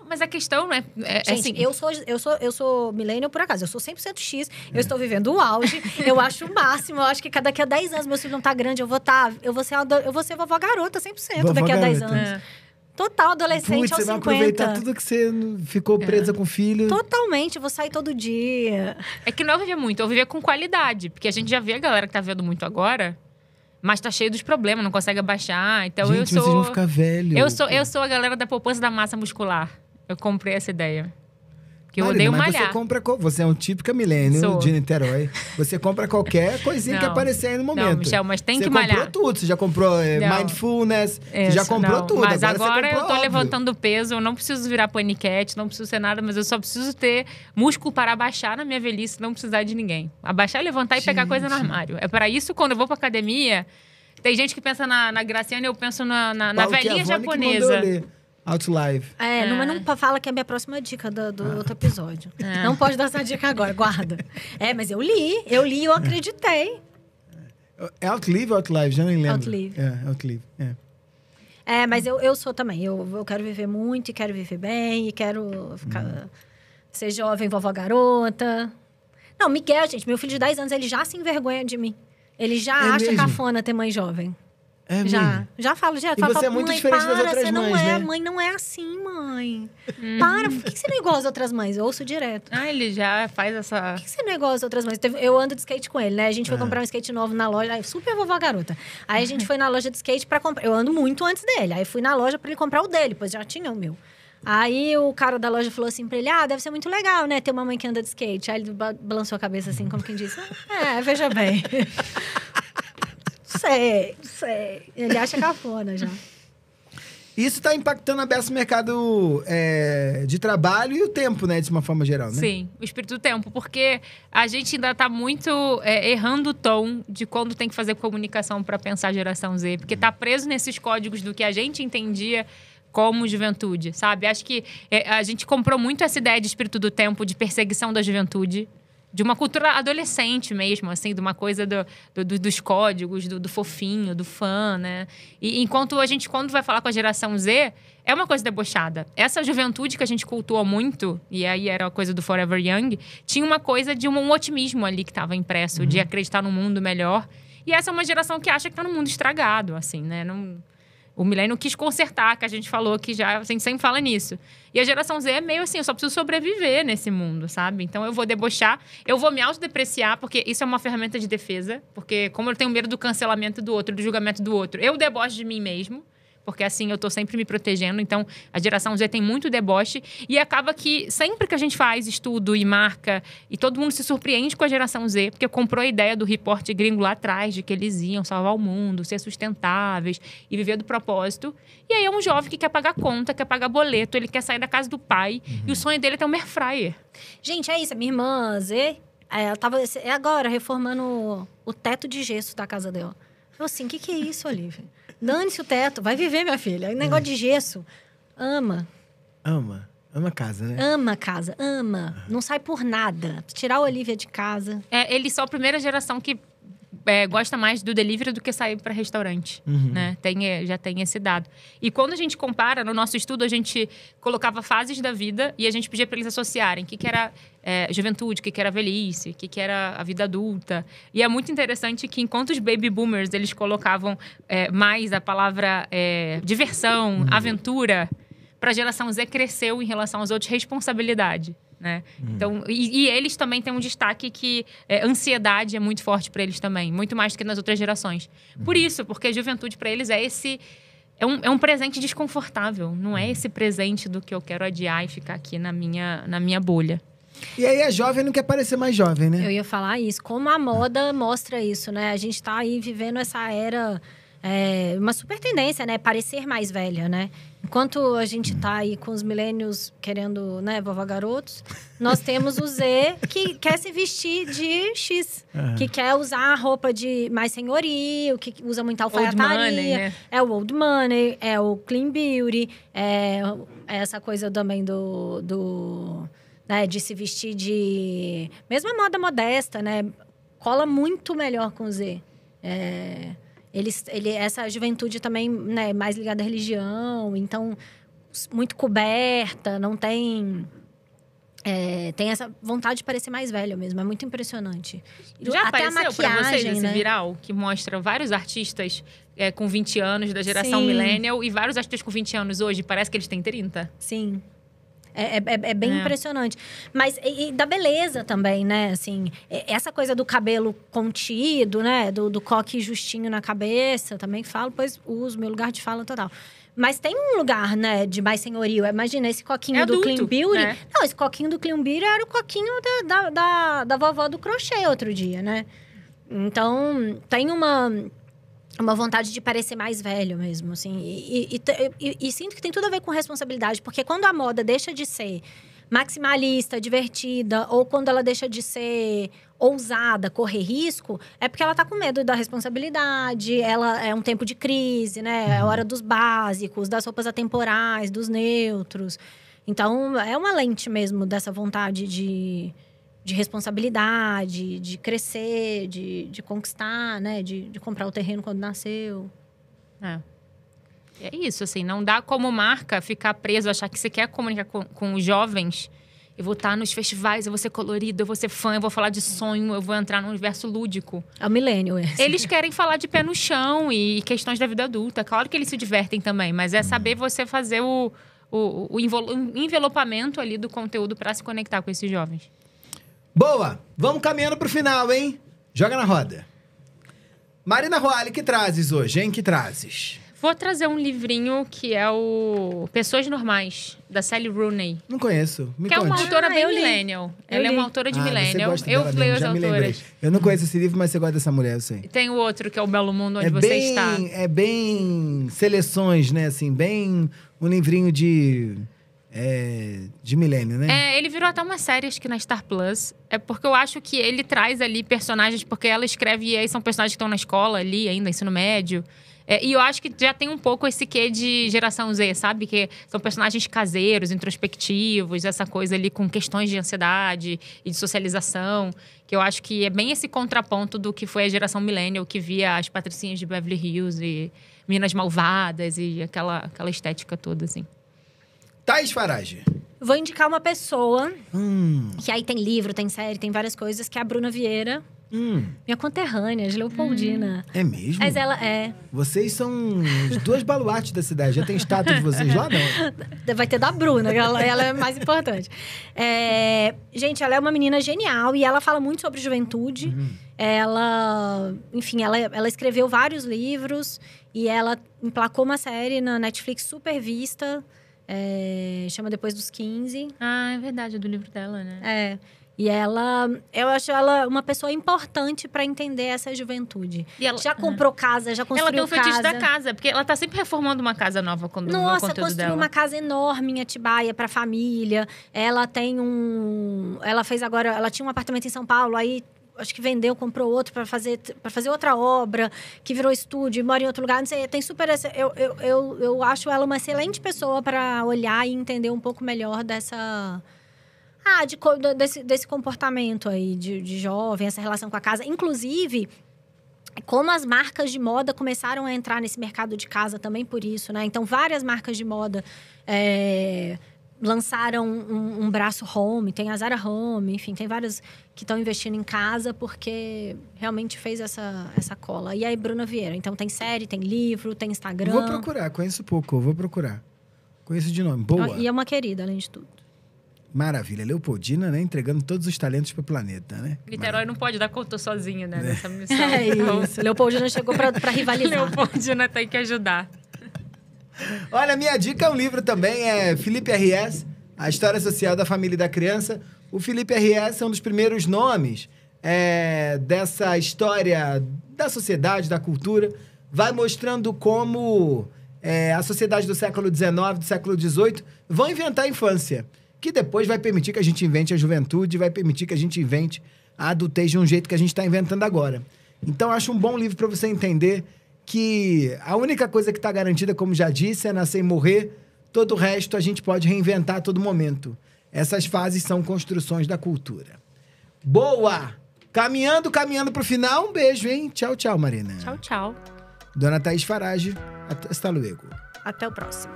Mas a questão, né? Gente, assim, eu sou millennial por acaso. Eu sou 100% X. Eu estou vivendo o auge. Eu acho o máximo. Eu acho que daqui a 10 anos, meu filho não tá grande, eu vou ser vovó garota 100% Vovó daqui a 10 garota. anos. Total, adolescente Putz, aos você 50. vai aproveitar tudo que você ficou presa com o filho. Totalmente, eu vou sair todo dia. É que não é viver muito, eu viver com qualidade. Porque a gente já vê a galera que tá vendo muito agora, mas tá cheio dos problemas, não consegue abaixar. Então Gente, eu sou. vocês vão ficar velhos. Eu sou a galera da poupança da massa muscular. Eu comprei essa ideia. Porque eu Marina, odeio mas malhar. você compra... Você é um típica milênio de Niterói. Você compra qualquer coisinha que aparecer aí no momento. Não, Michel, mas tem que Você malhar. comprou tudo. Você já comprou mindfulness. Você já comprou tudo. Mas agora você eu comprou, tô levantando peso. Eu não preciso virar paniquete, não preciso ser nada. Mas eu só preciso ter músculo para abaixar na minha velhice. Não precisar de ninguém. Abaixar, levantar e pegar coisa no armário. É para isso, quando eu vou pra academia... Tem gente que pensa na Graciane, eu penso na velhinha japonesa. Outlive. Mas não fala que é a minha próxima dica do outro episódio. Não pode dar essa dica agora, guarda. Mas eu li e eu acreditei. É Outlive ou Outlive? Já nem lembro. Outlive. Outlive. Mas eu sou também. Eu quero viver muito e quero viver bem. E quero ser jovem, vovó garota. Não, Miguel, gente, meu filho de 10 anos, ele já se envergonha de mim. Ele já acha mesmo? cafona ter mãe jovem. Já falo direto. E você é muito diferente das outras mães, né? Mãe não é assim, mãe. Para, por que você não é igual às outras mães? Eu ouço direto. Ele já faz essa... Por que você não é igual às outras mães? Eu ando de skate com ele, né? A gente foi comprar um skate novo na loja, super vovó garota. Aí a gente foi na loja de skate pra comprar. Eu ando muito antes dele. Aí fui na loja pra ele comprar o dele, pois já tinha o meu. Aí o cara da loja falou assim pra ele, deve ser muito legal, né? Ter uma mãe que anda de skate. Aí ele balançou a cabeça assim, como quem disse, veja bem. sei. Ele acha cafona já. Isso está impactando a beça no mercado de trabalho e o tempo, né? De uma forma geral, né? Sim, o espírito do tempo. Porque a gente ainda está muito errando o tom de quando tem que fazer comunicação para pensar a geração Z. Porque está preso nesses códigos do que a gente entendia como juventude, sabe? Acho que a gente comprou muito essa ideia de espírito do tempo, de perseguição da juventude. De uma cultura adolescente mesmo, assim, de uma coisa dos códigos, do fofinho, do fã, né? E enquanto a gente, quando vai falar com a geração Z, é uma coisa debochada. Essa juventude que a gente cultuou muito, e aí era a coisa do Forever Young, tinha uma coisa de um otimismo ali que estava impresso, de acreditar num mundo melhor. E essa é uma geração que acha que tá num mundo estragado, assim, né? O milênio quis consertar, que a gente falou que já... A gente sempre fala nisso. E a geração Z é meio assim, eu só preciso sobreviver nesse mundo, sabe? Então, eu vou debochar, eu vou me autodepreciar, porque isso é uma ferramenta de defesa. Porque como eu tenho medo do cancelamento do outro, do julgamento do outro, eu debocho de mim mesmo. Porque assim, eu tô sempre me protegendo. Então, a geração Z tem muito deboche. E acaba que, sempre que a gente faz estudo e marca... E todo mundo se surpreende com a geração Z. Porque comprou a ideia do reporte gringo lá atrás. De que eles iam salvar o mundo, ser sustentáveis. E viver do propósito. E aí, é um jovem que quer pagar conta, quer pagar boleto. Ele quer sair da casa do pai. E o sonho dele é ter um air fryer. Gente, é isso. A minha irmã Z... Ela tava agora reformando o teto de gesso da casa dela. Eu falei assim, o que é isso, Olivia? Dane-se o teto, vai viver, minha filha. Negócio de gesso. Ama casa, né? Ama casa, ama. Não sai por nada. Tirar a Olivia de casa. Eles são a primeira geração que gosta mais do delivery do que sair para restaurante, né? Já tem esse dado. E quando a gente compara, no nosso estudo, a gente colocava fases da vida e a gente pedia para eles associarem o que era juventude, o que era velhice, o que era a vida adulta. E é muito interessante que, enquanto os baby boomers, eles colocavam mais a palavra diversão, aventura, para a geração Z cresceu em relação aos outros, responsabilidade. Né? Então, e eles também têm um destaque que ansiedade é muito forte para eles também, muito mais do que nas outras gerações. Por isso, porque a juventude para eles é um presente desconfortável, não é esse presente do que eu quero adiar e ficar aqui na minha bolha. E aí a jovem não quer parecer mais jovem, né? Eu ia falar isso, como a moda mostra isso, né? A gente tá aí vivendo essa era, uma super tendência, né? Parecer mais velha, né? Enquanto a gente tá aí com os milênios querendo, né, vovó garotos, nós temos o Z que quer se vestir de X. Que quer usar a roupa de mais senhorio, que usa muita alfaiataria. Old money, né? É o old money, é o clean beauty, é essa coisa também né, de se vestir de... Mesmo a moda modesta, né? Cola muito melhor com o Z. Essa juventude também, né, mais ligada à religião, então, muito coberta, não tem... tem essa vontade de parecer mais velha mesmo, é muito impressionante. Já até apareceu a maquiagem, pra vocês esse né? viral que mostra vários artistas com 20 anos da geração Sim. millennial e vários artistas com 20 anos hoje, parece que eles têm 30. Sim. É bem impressionante. Mas e da beleza também, né? Assim, essa coisa do cabelo contido, né? Do coque justinho na cabeça, também falo, pois uso, meu lugar de fala total. Mas tem um lugar, né, de mais senhorio. Imagina, esse coquinho do Clean Beauty. Né? Não, esse coquinho do Clean Beauty era o coquinho da vovó do crochê outro dia, né? Então, tem uma vontade de parecer mais velho mesmo, assim. E sinto que tem tudo a ver com responsabilidade. Porque quando a moda deixa de ser maximalista, divertida, ou quando ela deixa de ser ousada, correr risco, é porque ela tá com medo da responsabilidade, ela é um tempo de crise, né? É a hora dos básicos, das roupas atemporais, dos neutros. Então, é uma lente mesmo dessa vontade de responsabilidade, de crescer, de conquistar, né? De comprar o terreno quando nasceu. É isso, assim, não dá como marca ficar preso, achar que você quer comunicar com os jovens. Eu vou estar nos festivais, eu vou ser colorido, eu vou ser fã, eu vou falar de sonho, eu vou entrar no universo lúdico. É o milênio esse. Eles querem falar de pé no chão e questões da vida adulta. Claro que eles se divertem também, mas é saber você fazer o envelopamento ali do conteúdo para se conectar com esses jovens. Boa! Vamos caminhando pro final, hein? Joga na roda. Marina Roale, que trazes hoje, hein? Que trazes? Vou trazer um livrinho que é o Pessoas Normais, da Sally Rooney. Não conheço. Me Que é uma conte. autora bem eu li. millennial. Eu Ela é li. uma autora de Você millennial. gosta Eu dela leio mesmo, as já me lembrei. autoras. Eu não conheço esse livro, mas você gosta dessa mulher, eu sei. Tem o outro, que é o Belo Mundo Onde Você Está. É bem seleções, né? Assim, bem um livrinho de milênio, né? Ele virou até uma série, acho que na Star Plus. É porque eu acho que ele traz ali personagens, porque ela escreve, e aí são personagens que estão na escola ali, ainda, ensino médio. E eu acho que já tem um pouco esse quê de geração Z, sabe? Que são personagens caseiros, introspectivos, essa coisa ali com questões de ansiedade e de socialização. Que eu acho que é bem esse contraponto do que foi a geração millennial, que via as patricinhas de Beverly Hills e Minas Malvadas e aquela estética toda, assim. Thaís Farage. Vou indicar uma pessoa, que aí tem livro, tem série, tem várias coisas, que é a Bruna Vieira. Minha conterrânea, de Leopoldina. É mesmo? Mas ela é. Vocês são os dois baluartes da cidade. Já tem estátua de vocês lá, não? Vai ter da Bruna, que ela é mais importante. Gente, ela é uma menina genial e ela fala muito sobre juventude. Ela, enfim, ela escreveu vários livros e ela emplacou uma série na Netflix super vista. Chama Depois dos 15. Ah, é verdade, é do livro dela, né? E eu acho ela uma pessoa importante para entender essa juventude. E ela, já comprou casa, já construiu casa. Ela tem um fetiche da casa, porque ela tá sempre reformando uma casa nova quando no conteúdo construiu dela. uma casa enorme em Atibaia para família. Ela tem ela fez agora, ela tinha um apartamento em São Paulo, aí acho que vendeu, comprou outro para fazer outra obra, que virou estúdio, mora em outro lugar, não sei, tem super eu acho ela uma excelente pessoa para olhar e entender um pouco melhor desse comportamento aí de jovem, essa relação com a casa. Inclusive, como as marcas de moda começaram a entrar nesse mercado de casa também por isso, né? Então, várias marcas de moda lançaram um braço home, tem a Zara Home, enfim, tem várias que estão investindo em casa porque realmente fez essa cola. E aí, Bruna Vieira. Então, tem série, tem livro, tem Instagram. Vou procurar, conheço pouco, vou procurar. Conheço de nome, boa. E é uma querida, além de tudo. Maravilha. Leopoldina, né? Entregando todos os talentos para o planeta, né? Niterói não pode dar conta sozinho, né? Nessa missão. Isso. Leopoldina chegou para rivalizar. Leopoldina tem que ajudar. Olha, minha dica é um livro também, é Felipe R.S., A História Social da Família e da Criança. O Felipe R.S. é um dos primeiros nomes dessa história da sociedade, da cultura. Vai mostrando como a sociedade do século XIX, do século XVIII, vão inventar a infância, que depois vai permitir que a gente invente a juventude, vai permitir que a gente invente a adultez de um jeito que a gente está inventando agora. Então, acho um bom livro para você entender que a única coisa que está garantida, como já disse, é nascer e morrer. Todo o resto a gente pode reinventar a todo momento. Essas fases são construções da cultura. Boa! Caminhando para o final. Um beijo, hein? Tchau, tchau, Marina. Tchau, tchau. Dona Thaís Farage, hasta luego. Até o próximo.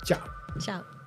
Tchau. Tchau.